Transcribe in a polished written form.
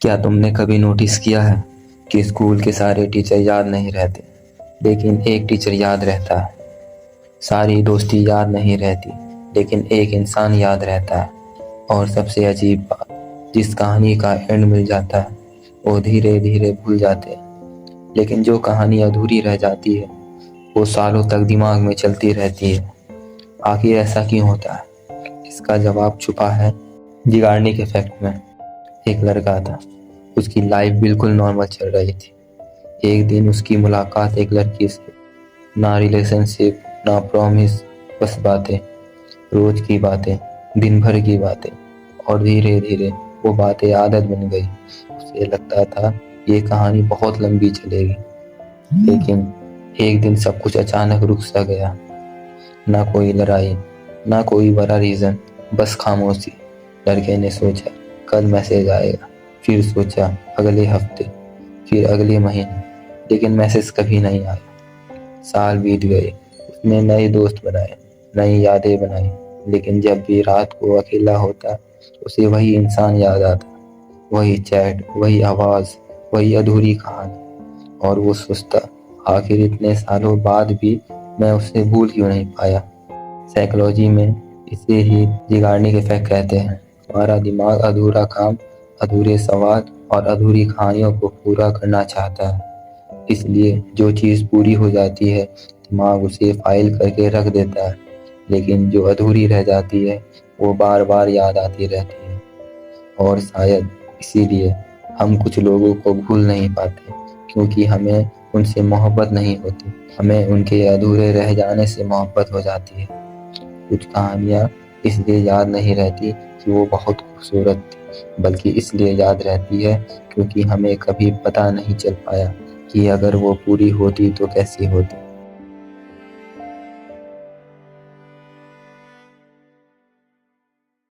کیا تم نے کبھی نوٹس کیا ہے کہ اسکول کے سارے ٹیچر یاد نہیں رہتے، لیکن ایک ٹیچر یاد رہتا ہے؟ ساری دوستی یاد نہیں رہتی، لیکن ایک انسان یاد رہتا ہے۔ اور سب سے عجیب بات، جس کہانی کا اینڈ مل جاتا ہے وہ دھیرے دھیرے بھول جاتے ہیں، لیکن جو کہانی ادھوری رہ جاتی ہے وہ سالوں تک دماغ میں چلتی رہتی ہے۔ آخر ایسا کیوں ہوتا ہے؟ اس کا جواب چھپا ہے جیگارنک ایفیکٹ میں۔ ایک لڑکا تھا، اس کی لائف بالکل نارمل چل رہی تھی۔ ایک دن اس کی ملاقات ایک لڑکی سے، نہ ریلیشن شپ نہ پرومس، بس باتیں، روز کی باتیں، دن بھر کی باتیں، اور دھیرے دھیرے وہ باتیں عادت بن گئی۔ اسے لگتا تھا یہ کہانی بہت لمبی چلے گی، لیکن ایک دن سب کچھ اچانک رک سا گیا۔ نہ کوئی لڑائی، نہ کوئی بڑا ریزن، بس خاموشی۔ لڑکے نے سوچا کل میسج آئے گا، پھر سوچا اگلے ہفتے، پھر اگلے مہینے، لیکن میسج کبھی نہیں آیا۔ سال بیت گئے، اس نے نئے دوست بنائے، نئی یادیں بنائی، لیکن جب بھی رات کو اکیلا ہوتا اسے وہی انسان یاد آتا، وہی چیٹ، وہی آواز، وہی ادھوری کہانی۔ اور وہ سوچتا آخر اتنے سالوں بعد بھی میں اسے بھول کیوں نہیں پایا۔ سائیکالوجی میں اسے ہی جیگارنک ایفیکٹ کہتے ہیں۔ ہمارا دماغ ادھورا کام، ادھورے سوال اور ادھوری کہانیوں کو پورا کرنا چاہتا ہے۔ اس لیے جو چیز پوری ہو جاتی ہے دماغ اسے فائل کر کے رکھ دیتا ہے، لیکن جو ادھوری رہ جاتی ہے وہ بار بار یاد آتی رہتی ہے۔ اور شاید اسی لیے ہم کچھ لوگوں کو بھول نہیں پاتے، کیونکہ ہمیں ان سے محبت نہیں ہوتی، ہمیں ان کے ادھورے رہ جانے سے محبت ہو جاتی ہے۔ کچھ کہانیاں اس لیے یاد نہیں رہتی کہ وہ بہت خوبصورت تھی، بلکہ اس لیے یاد رہتی ہے کیونکہ ہمیں کبھی پتہ نہیں چل پایا کہ اگر وہ پوری ہوتی تو کیسی ہوتی۔